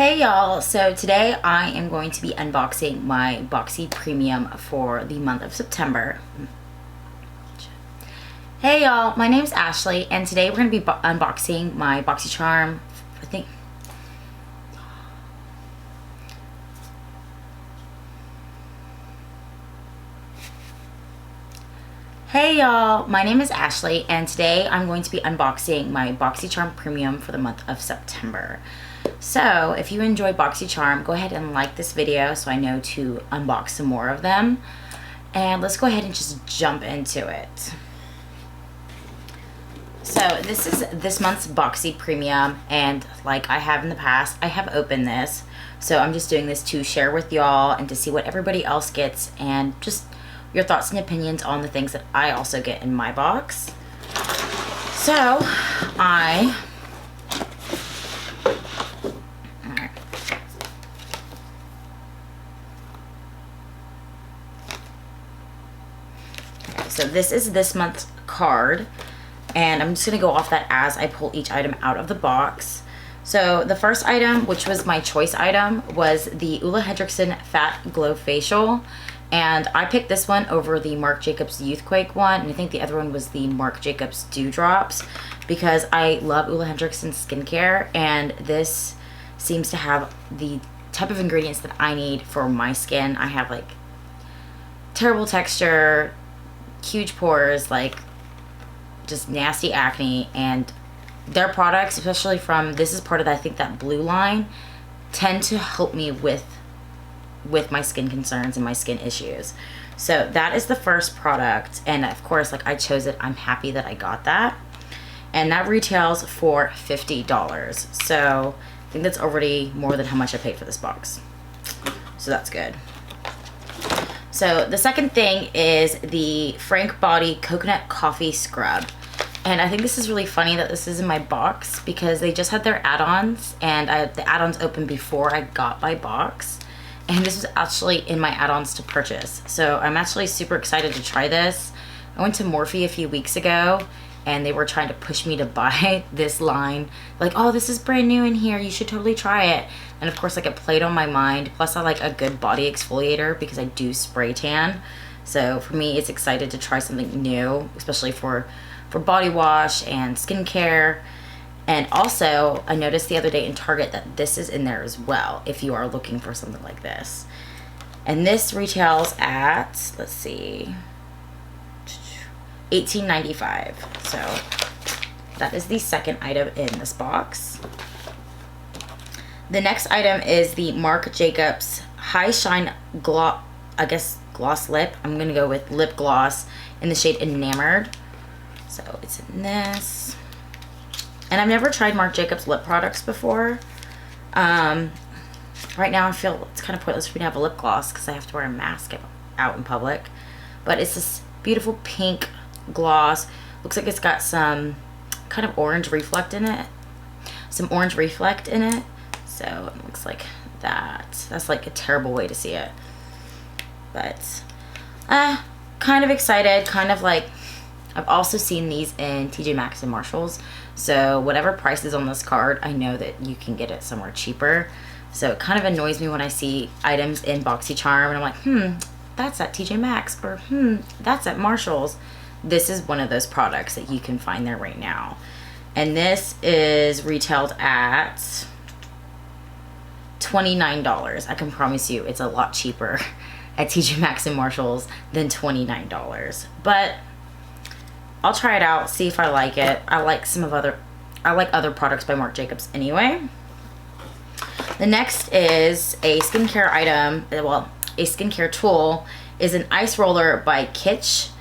Hey y'all, so today I am going to be unboxing my Boxy Premium for the month of September. Hey y'all, my name is Ashley and today we're going to be unboxing my Boxycharm, Hey y'all, my name is Ashley and today I'm going to be unboxing my Boxycharm Premium for the month of September. So if you enjoy Boxycharm, go ahead and like this video so I know to unbox some more of them. And let's go ahead and just jump into it. So this is this month's Boxy Premium, and like I have in the past, I have opened this. So I'm just doing this to share with y'all and to see what everybody else gets and just your thoughts and opinions on the things that I also get in my box. So So this is this month's card, and I'm just going to go off that as I pull each item out of the box. So the first item, which was my choice item, was the OleHenriksen PHAT Glow Facial. And I picked this one over the Marc Jacobs Youthquake one, and I think the other one was the Marc Jacobs Dewdrops, because I love OleHenriksen skincare, and this seems to have the type of ingredients that I need for my skin. I have like terrible texture, huge pores, like just nasty acne, and their products, especially from, this is part of that, I think that blue line, tend to help me with my skin concerns and my skin issues. So that is the first product, and of course, like, I chose it. I'm happy that I got that, and that retails for $50. So I think that's already more than how much I paid for this box, so that's good. So the second thing is the Frank Body Coconut Coffee Scrub. And I think this is really funny that this is in my box because they just had their add-ons, and the add-ons opened before I got my box. And this was actually in my add-ons to purchase. So I'm actually super excited to try this. I went to Morphe a few weeks ago and they were trying to push me to buy this line. Like, oh, this is brand new in here, you should totally try it. And of course, like, it played on my mind. Plus I like a good body exfoliator because I do spray tan. So for me, it's excited to try something new, especially for body wash and skincare. And also, I noticed the other day in Target that this is in there as well if you are looking for something like this. And this retails at, let's see, $18.95. So that is the second item in this box. The next item is the Marc Jacobs High Shine Gloss, I guess gloss lip. I'm gonna go with lip gloss in the shade Enamored. So it's in this. And I've never tried Marc Jacobs lip products before. Right now I feel it's kind of pointless for me to have a lip gloss because I have to wear a mask out in public. But it's this beautiful pink gloss. Looks like it's got some kind of orange reflect in it. So it looks like that. That's like a terrible way to see it. But kind of excited, kind of like, I've also seen these in TJ Maxx and Marshalls. So whatever price is on this card, I know that you can get it somewhere cheaper. So it kind of annoys me when I see items in Boxycharm and I'm like, that's at TJ Maxx, or that's at Marshalls. This is one of those products that you can find there right now. And this is retailed at $29. I can promise you it's a lot cheaper at TJ Maxx and Marshalls than $29. But I'll try it out, see if I like it. I like other products by Marc Jacobs anyway. The next is a skincare item, well, a skincare tool, is an ice roller by Kitsch.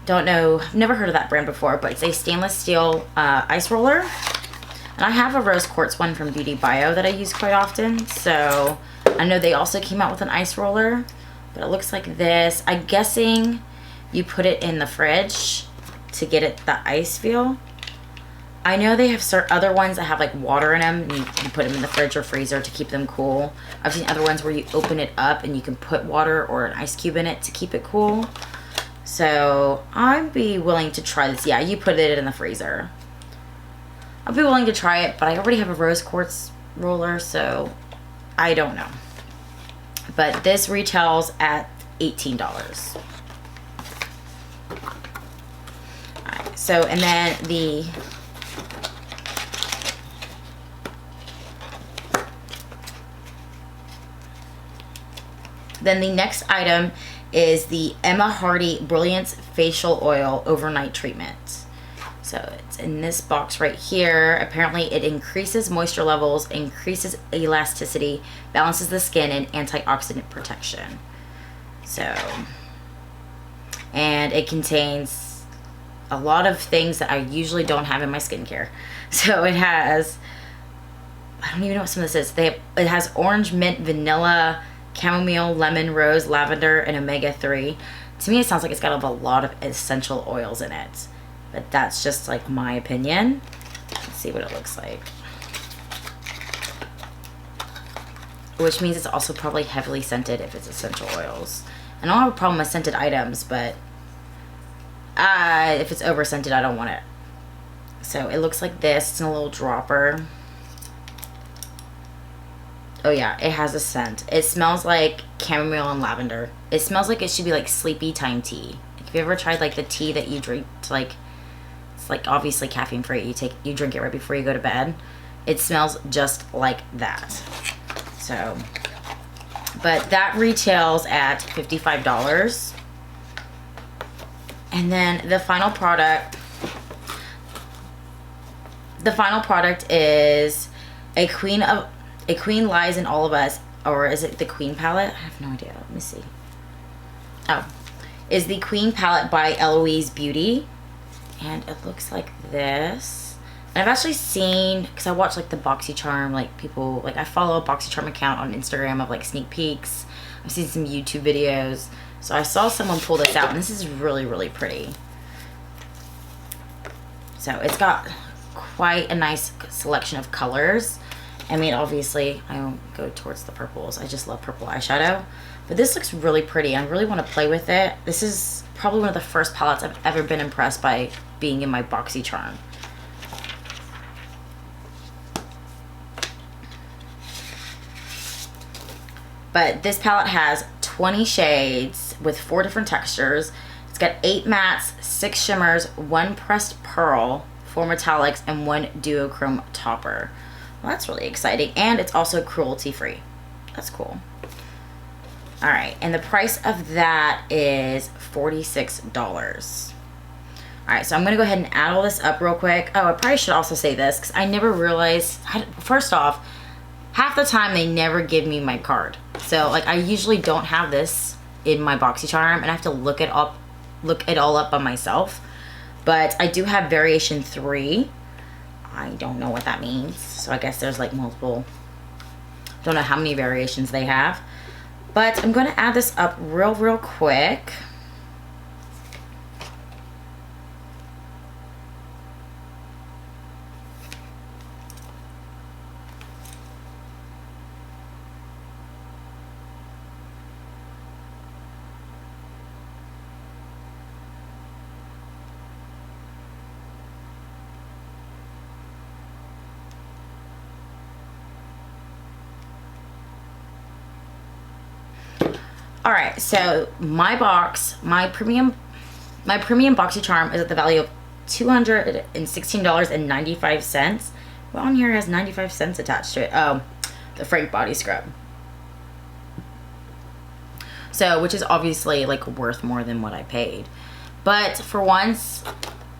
Don't know, I've never heard of that brand before, but it's a stainless steel ice roller. And I have a rose quartz one from Beauty Bio that I use quite often. So I know they also came out with an ice roller, but it looks like this. I'm guessing you put it in the fridge to get it the ice feel. I know they have other ones that have like water in them and you can put them in the fridge or freezer to keep them cool. I've seen other ones where you open it up and you can put water or an ice cube in it to keep it cool. So I'd be willing to try this. Yeah, you put it in the freezer. I'll be willing to try it, but I already have a rose quartz roller, so I don't know. But this retails at $18. Alright, so, and then the next item is the Hardie Brilliance Facial Oil Overnight Treatment. So it's in this box right here. Apparently it increases moisture levels, increases elasticity, balances the skin, and antioxidant protection. So, and it contains a lot of things that I usually don't have in my skincare. So it has, I don't even know what some of this is. It has orange, mint, vanilla, chamomile, lemon, rose, lavender, and omega-3. To me, it sounds like it's got a lot of essential oils in it. But that's just like my opinion. Let's see what it looks like. Which means it's also probably heavily scented if it's essential oils. I don't have a problem with scented items, but if it's over scented, I don't want it. So it looks like this. It's in a little dropper. Oh yeah, it has a scent. It smells like chamomile and lavender. It smells like it should be like sleepy time tea. Have you ever tried like the tea that you drink to like, it's like obviously caffeine free. You drink it right before you go to bed. It smells just like that. So, but that retails at $55. And then the final product is a Queen Lies in All of Us, or is it the Queen palette? I have no idea. Let me see. Oh, is the Queen palette by Eloises Beauty, and it looks like this. And I've actually seen, because I watch like the Boxycharm, like people, like I follow a Boxycharm account on Instagram of like sneak peeks. I've seen some YouTube videos. So I saw someone pull this out, and this is really, really pretty. So it's got quite a nice selection of colors. I mean, obviously, I don't go towards the purples. I just love purple eyeshadow. But this looks really pretty. I really want to play with it. This is probably one of the first palettes I've ever been impressed by being in my Boxycharm. But this palette has 20 shades with 4 different textures. It's got 8 mattes, 6 shimmers, 1 pressed pearl, 4 metallics, and 1 duochrome topper. Well, that's really exciting. And it's also cruelty free. That's cool. All right, and the price of that is $46. All right, so I'm gonna go ahead and add all this up real quick. Oh, I probably should also say this because I never realized, first off, half the time they never give me my card. So like I usually don't have this in my Boxycharm, and I have to look it all up by myself. But I do have variation 3. I don't know what that means. So I guess there's like multiple, don't know how many variations they have. But I'm gonna add this up real quick. All right, so my premium Boxycharm is at the value of $216.95. Well, on here it has 95 cents attached to it. Oh, the Frank body scrub. So, which is obviously like worth more than what I paid. But for once,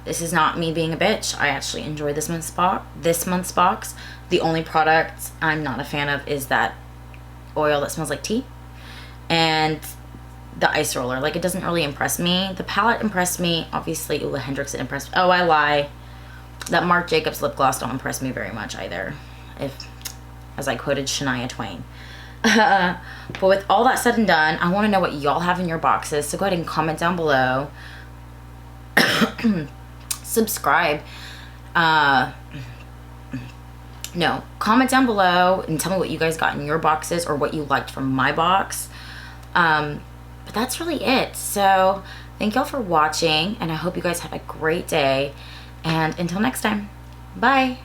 this is not me being a bitch. I actually enjoy this month's box. The only product I'm not a fan of is that oil that smells like tea. And the ice roller, like it doesn't really impress me. The palette impressed me. Obviously, OleHenriksen impressed me. Oh, I lie. That Marc Jacobs lip gloss don't impress me very much either. As I quoted Shania Twain. But with all that said and done, I want to know what y'all have in your boxes. So go ahead and comment down below. Subscribe. No, comment down below and tell me what you guys got in your boxes or what you liked from my box. But that's really it. So thank y'all for watching, and I hope you guys have a great day. And until next time, bye.